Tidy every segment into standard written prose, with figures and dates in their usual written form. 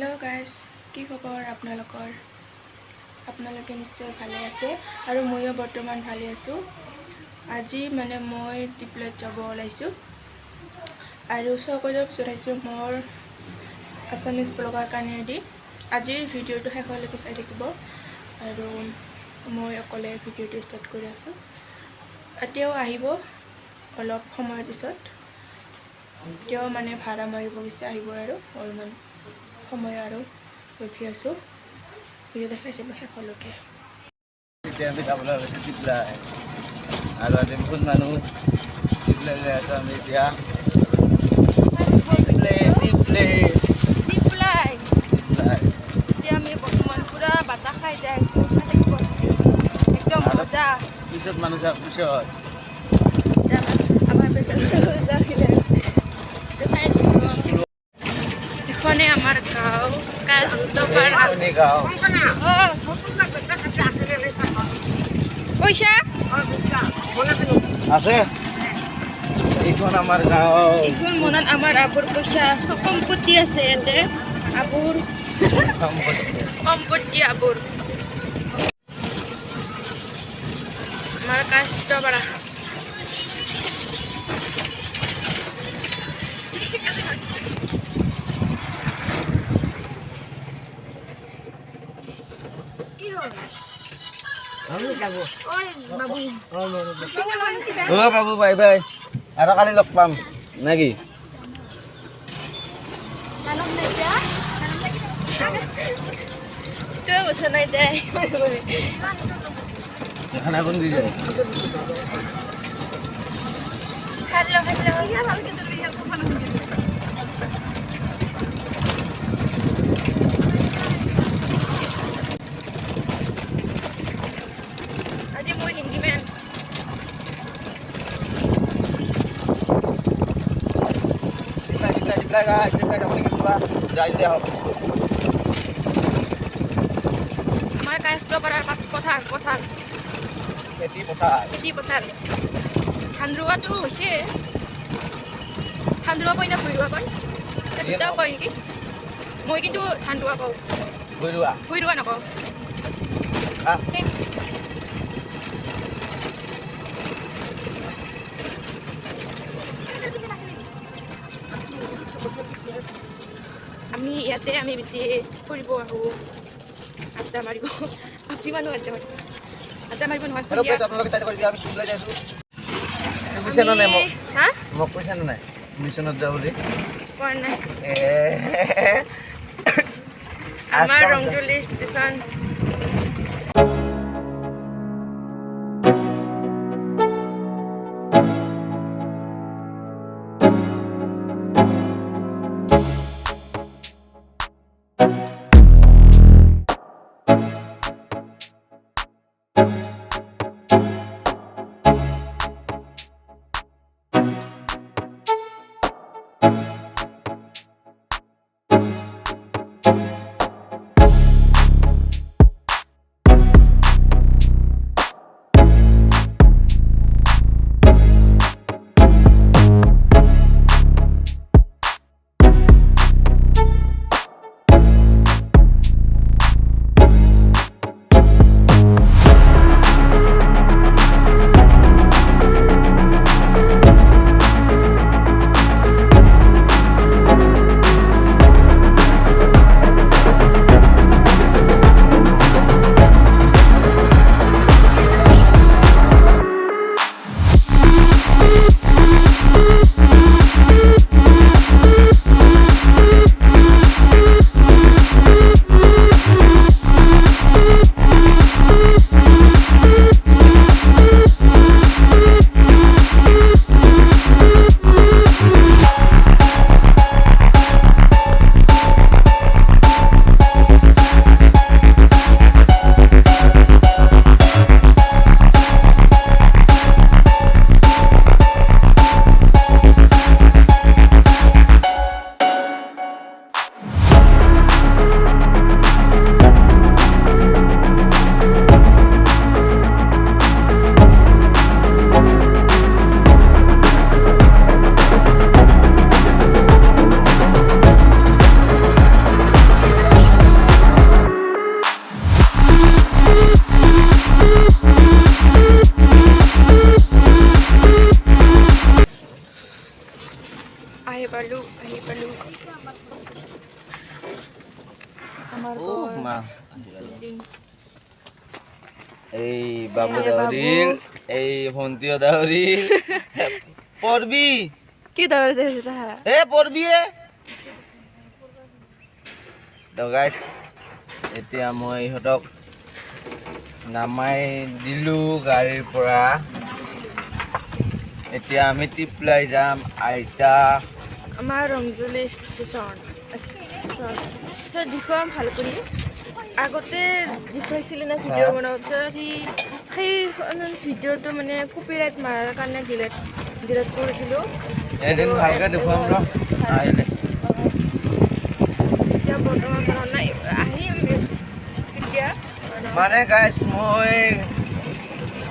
Hello' guys, কি খবৰ আপোনালোকৰ? আপোনালোকে নিশ্চয় ভালে আছে আৰু ময়ো বৰ্তমান ভালে আছোঁ। আজি মানে মই ট্ৰিপলৈ যাব ওলাইছোঁ আৰু স্বাগতম জনাইছোঁ মোৰ আছামিজ ব্লগাৰ কানেদি। আজিৰ ভিডিঅ'টো শেষলৈকে চাই থাকিব আৰু মই অকলে ভিডিঅ'টো ষ্টাৰ্ট কৰি আছোঁ। তেওঁ আহিব অলপ সময়ৰ পিছত। তেওঁ মানে ভাড়া মাৰিব গৈছে, আহিব আৰু অলপমান সময় আৰু ৰখি আছোঁ। ভিডিঅ' দেখাই যাব শেষলৈকে। এতিয়া আমি যাবলৈ ওলাইছোঁ টিপলাই আৰু আজি বহুত মানুহ টিপলাই যাই আছোঁ আমি এতিয়া। এতিয়া আমি বৰ্তমান পুৰা বাটাহ খাই যাই আছোঁ, একদম মজা। পিছত মানুহ যাওক পিছত আমাৰ এখনে আমাৰ গাঁও কাষ্টপাৰা গাঁও পইচা আছে। এইখন আমাৰ গাঁও, এইখন মনত আমাৰ আবুৰ পইচা সম্পত্তি আছে। ইয়াতে আবুৰ সম্পত্তি আবুৰ আমাৰ কাষ্টপাৰা। বাবু বাই বাই, আৰু কালি লগ পাম নেকি? খানা কোন দি যায়? আজি মই হিন্দী মেন। আমাৰ কাষ্টপাৰাৰ পথাৰ খেতি পথাৰ ধান ৰোৱাটো হৈছে। ধান ৰোৱা কয় না ভুই ৰোৱা কয়? দুটাও কয় নেকি? মই কিন্তু ধান ৰোৱা কওঁ, ভুই ৰোৱা নকওঁ। আমি বেছি ফুৰিব আহোঁ, আড্ডা মাৰিব। আপনি মানুহ আড্ডা মাৰিব নহয়। মোক কৈছা নে নাই মিছনত যাওঁ বুলি? কোৱা নাই। আমাৰ ৰংতুলি ষ্টেচন। আমাৰ ও ঘৰ মা বিল্ডিং এই বাবু এই দাউৰিল এই ভন্টিও দাউৰিল পৰবি কি দৌৰ যাইছে তাহা এ পৰবি তো গাইছ এতিয়া মই ইহঁতক নামাই দিলোঁ গাড়ীৰ পৰা এতিয়া আমি টিপলাই যাম আইতা আমাৰ ৰংজুলি ষ্টেচন পিছত দেখুৱাম ভাল কৰি আগতে দেখুৱাইছিলোঁ না ভিডিঅ' বনোৱাৰ পিছত সেই ভিডিঅ'টো মানে কপিৰাইট মাৰাৰ কাৰণে ডিলেট কৰিছিলোঁ এদিন ভালকৈ দেখুৱাম ৰ আহিলে এতিয়া বৰ্তমান বনোৱা নাই আহিম এতিয়া মানে গাইছ মই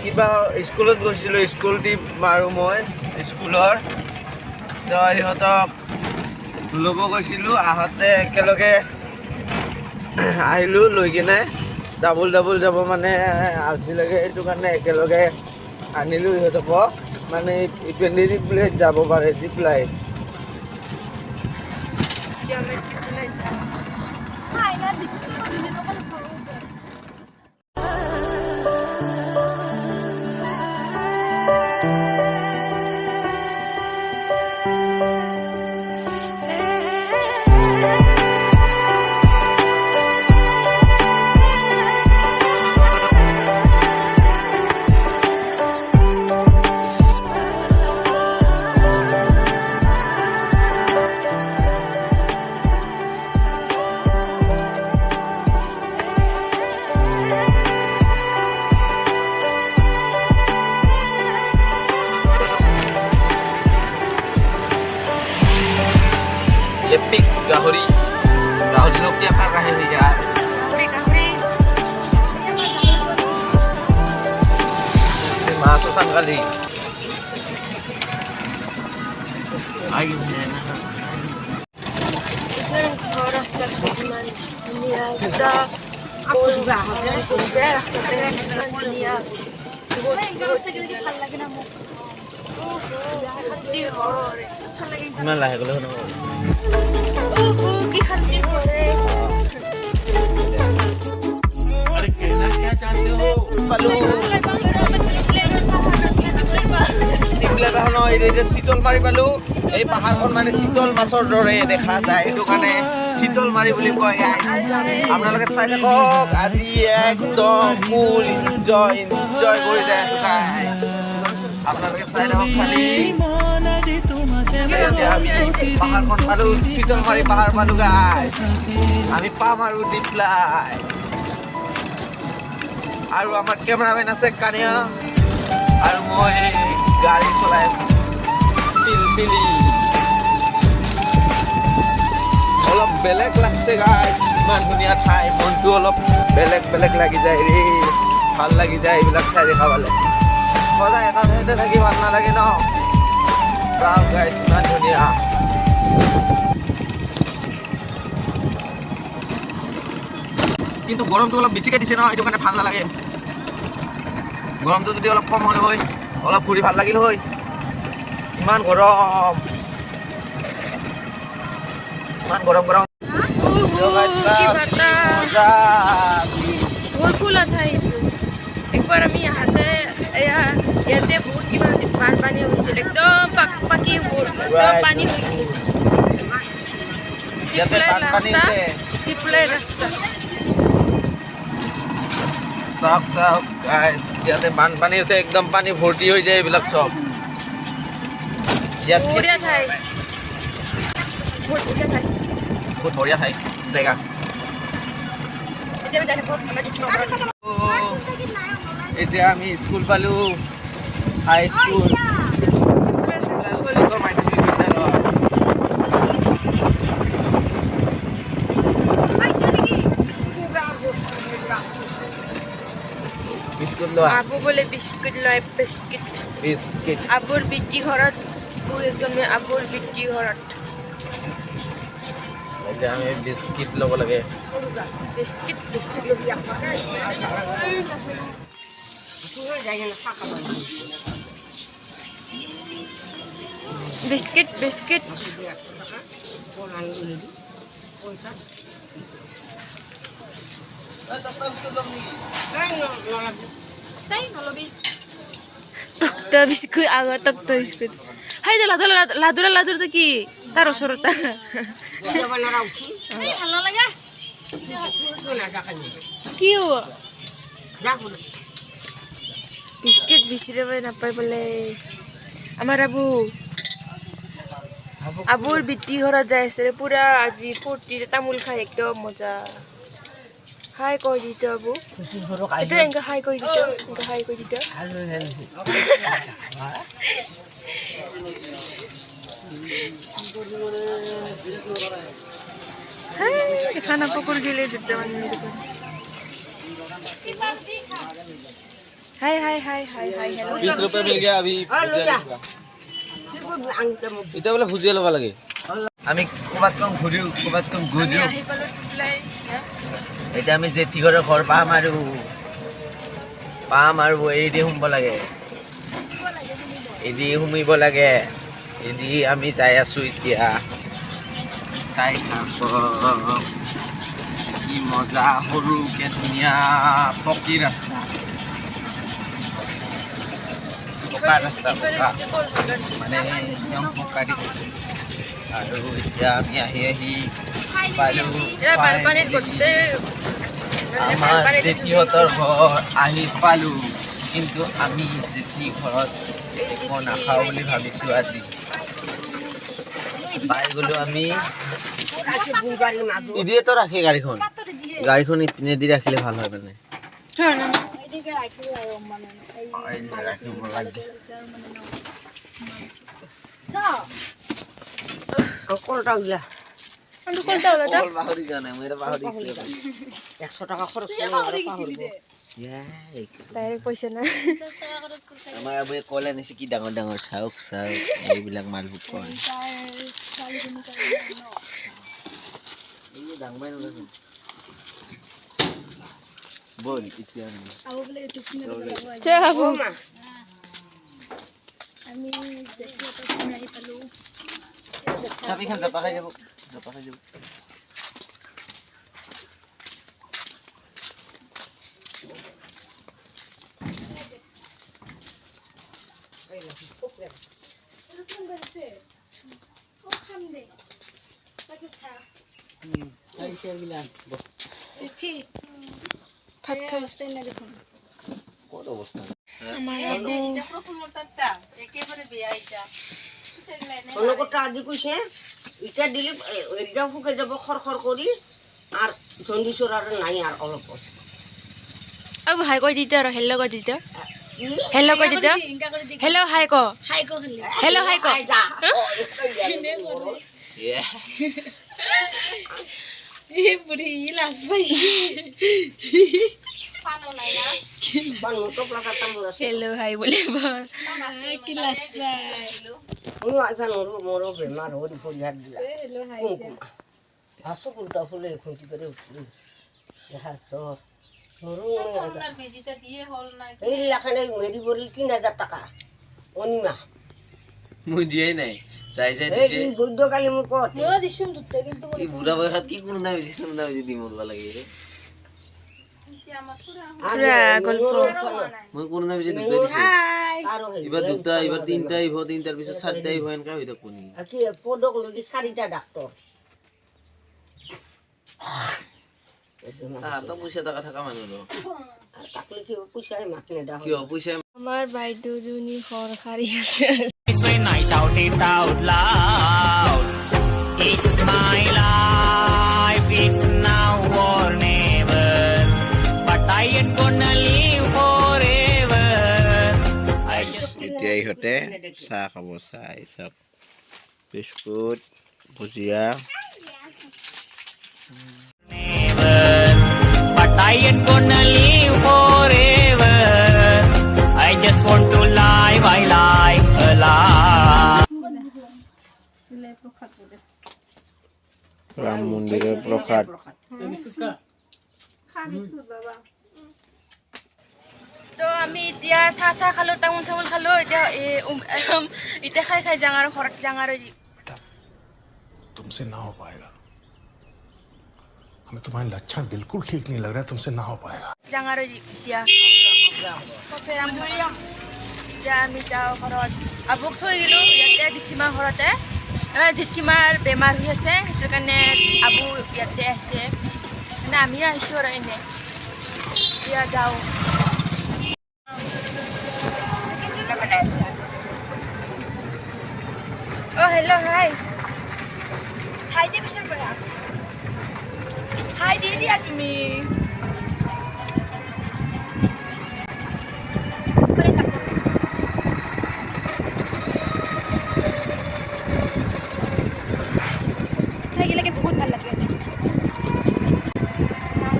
কিবা স্কুলত গৈছিলোঁ স্কুল ট্ৰিপ মাৰোঁ মই স্কুলৰ তো ইহঁতক ল'ব গৈছিলোঁ আহোঁতে একেলগে আহিলোঁ লৈ কিনে ডাবল যাব মানে আজিলৈকে সেইটো কাৰণে একেলগে আনিলোঁ ইহঁতক মানে ইপিনে টিপলাই যাব পাৰে টিপলাই এতিয়া আমি টিপলাই যাম এপিক গাহৰি লোক কেইটা কাহে হৈ যায় মাছ চাংগালি ৰাস্তাটো ইমান ধুনীয়া দুটা ৰাস্তাতে ইমান ধুনীয়া ইমান লাহে গ'লে শুনো কি শান্তি কৰে শীতল মাৰি পালো এই পাহাৰখন মানে শীতল মাছৰ দৰে দেখা যায় সেইটো কাৰণে শীতল মাৰি বুলি কয় আপোনালোকে চাই থাকক আজি একদম ফুল এনজয় কৰি যাই আছো গাই আপোনালোকে চাই থাকক খালি পাহাৰখন পালো শীতল মাৰি পাহাৰ পালো গাই আমি পাম আৰু টিপলাই আৰু আমাৰ কেমেৰামেন আছে কানিয়া আৰু মই গাড়ী চলাই আছো পিলপিলি অলপ বেলেগ লাগছে গাইছ ইমান ধুনীয়া ঠাই মনটো অলপ বেলেগ লাগি যায় ৰে ভাল লাগি যায় এইবিলাক ঠাই দেখা পালে সদায় এটা ঠাইতে থাকি ভাল নালাগে ন চাওক গাইছ ইমান ধুনীয়া কিন্তু গৰমটো অলপ বেছিকৈ দিছে ন সেইটো কাৰণে ভাল নালাগে গৰমটো যদি অলপ কম হ'ল হয় অলপ ফুৰি ভাল লাগিল হয় ইমান গৰম বহুত ফুল আছে এইটো একবাৰ আমি ইয়াতে বহুত কিবা বানপানী হৈছিল একদম পানী হৈছিল টিপলাই ৰাস্তা চাওক ইয়াতে বানপানী হৈছে একদম পানী ভৰ্তি হৈ যায় এইবিলাক চব বঢ়িয়া ঠাই বহুত বঢ়িয়া ঠাই জেগা এতিয়া আমি স্কুল পালো হাই স্কুল বিস্কুট লোৱা আবু বোলে বিস্কুট লয় বিস্কিট আবুৰ বিটি ঘৰত গৈ আছো আমি আবুৰ বিটি ঘৰত এতিয়া আমি বিস্কিট ল'ব লাগে বিস্কিট তক্তা বিস্কুট আগৰ তক্তা বিস্কুট হাই দে লাডুৰা তো কি তাৰ ওচৰত কি হ'ব বিস্কুট বিচাৰিব নাপাই বোলে আমাৰ আবুৰ বিটি ঘৰত যাই আছে পুৰা আজি ফূৰ্তি তামোল খাই একদম মজা হাই কৈ দিত আবু এইটো এনেকে হাই কৈ দিত खाना पकड़ के ले देते हैं मेरे को हाय हाय हाय हाय हाय 20 रुपए मिल गया अभी এটা বলে ভুজিয়া লবা লাগে আমি কবাত কম ঘুরিও এটা আমি জেঠি ঘৰৰ ঘৰ পাম আৰু এই দি হুমব লাগে এদি হুমিব লাগে এদি আমি যাই আছো এতিয়া চাই থাক কি মজা সৰুকে ধুনীয়া পকী ৰাস্তা পকা মানে একদম পকা দি আৰু এতিয়া আমি আহি পালোঁ আমাৰ জেঠিহঁতৰ ঘৰ আহি পালোঁ কিন্তু আমি জেঠি ঘৰত একো নাখাওঁ বুলি ভাবিছোঁ আজি পাই গ'লো আমি ইদিয়েতো ৰাখে গাড়ীখন ইপিনেদি ৰাখিলে ভাল হয় মানে ৰাখিব লাগে কলটা উলিয়া পাহৰি যোৱা নাই মই পাহৰি 100 টকা খৰচ পইচা নাই আমাৰ আবুৱে কল আনিছে কি ডাঙৰ ডাঙৰ চাওক এইবিলাক মালভোগ কল বল এতিয়া আমি চাবি খান জাপা খাই যাব ভাত খাইছে কত অবস্থা আজি কৈছে ইটা দিলে এৰিয়া শুকাই যাব খৰ কৰি আৰু জণ্ডিছৰ আৰু নাই আৰু অলপ হাই কৈ দিতে আৰু হেল্ল কৈ দিতে হেল্ল কৈ দিতে হেল্ল হাই ক হেল্ল হাই ক হেল্ল হাই বুলি কি লাজ মোৰো বেমাৰ হ'ল ফৰিয়াদ দিলা আছো কুৰ্তা ফুলে খুঁটি করে এই লাখানে মেরি বলি 3000 টাকা অনিমা মই দিয়াই নাই চাই দিছে এই বৈদ্য কালি মই কত দিছুন দুতে কিন্তু এই বুঢ়া বয়সত কি কোনো নাম দিছে নাম দি মৰবা লাগে মই কোনো নাম দিছে দুটা দিছে এবার দুটা এবার তিনটা আইব তিনটার পিছত চারটা আইব এনেকা হৈ থাকব নি কি পদক লগি 4টা ডাক্তার তো পয়সা টাকা থাকা মানুহ তাকলে কি পয়সাই মাতনে দা কিয় পয়সা আমাৰ বাইদেউজনী ঘৰ সাৰি আছে When I shout it out loud, it's my life, it's now or never, but I ain't gonna live forever. I just এতিয়া ইহঁতে চাহ খাব চাহ চব biscuit bhujia never, but I ain't gonna live forever. I just want to live, I live alive. Ram মন্দিরের প্রসাদ তো আমি এতিয়া চাহ খালো তামোল খালো এতিয়া খাই যাওঁ আৰু ঘৰত যাওঁ আৰু तुमसे ना हो पाएगा हमें तुम्हारे लक्षण बिल्कुल ठीक नहीं लग रहा है, तुमसे ना हो पाएगा। Jangan ada dia. Ya আমি যাওঁ ঘৰত আবুক থৈ দিলোঁ ইয়াতে জিঠিমাৰ ঘৰতে জিঠিমাৰ বেমাৰ হৈ আছে সেইটো কাৰণে আবু ইয়াতে আছে মানে আমি আহিছোঁ আৰু এনে এতিয়া যাওঁ হেল্ল' হাই দিয়া পিছৰ পৰা হাই দি দিয়া তুমি বহুত ভাল লাগে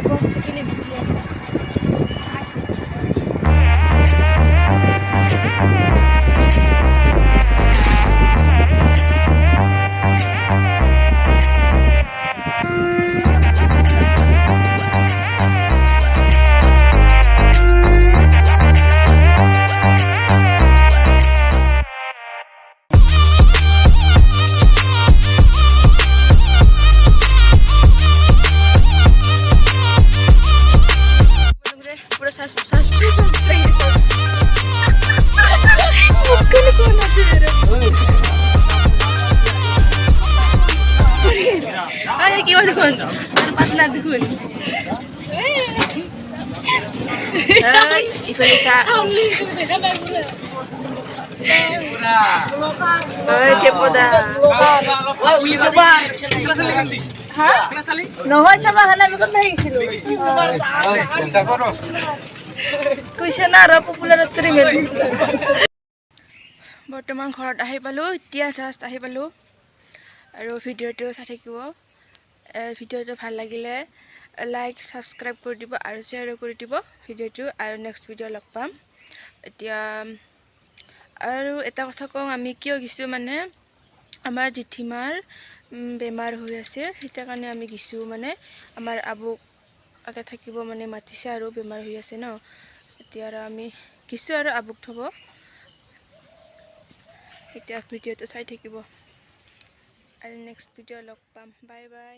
গছ গছনি বেছি আছে gimana kon? Partner dukun. Ikut Lisa. Cepo dah. Wah, coba. Hah? নহয় sama hana mikot nahiছিলো কুইশন আৰু পপুলাৰত কৰি মেলি বৰ্তমান ঘৰত আহি পালো এতিয়া জাস্ট আহি পালো আৰু ভিডিঅ'টো চাই থাকিব ভিডিঅ'টো ভাল লাগিলে লাইক সাবস্ক্ৰাইব কৰি দিব আৰু শ্বেয়াৰ কৰি দিব ভিডিঅ'টো আৰু নেক্সট ভিডিঅ' লগ পাম এতিয়া আৰু এটা কথা কওঁ আমি কিয় গিছো মানে আমাৰ জিঠিমাৰ বেমাৰ হৈ আছে সেইটো কাৰণে আমি গিছো মানে আমাৰ আবুক আতে থাকিব মানে মাতিছে আৰু বেমাৰ হৈ আছে ন এতিয়া আৰু আমি গিছো আৰু আবুক থব এতিয়া ভিডিঅ'টো চাই থাকিব আৰু নেক্সট ভিডিঅ' লগ পাম বাই বাই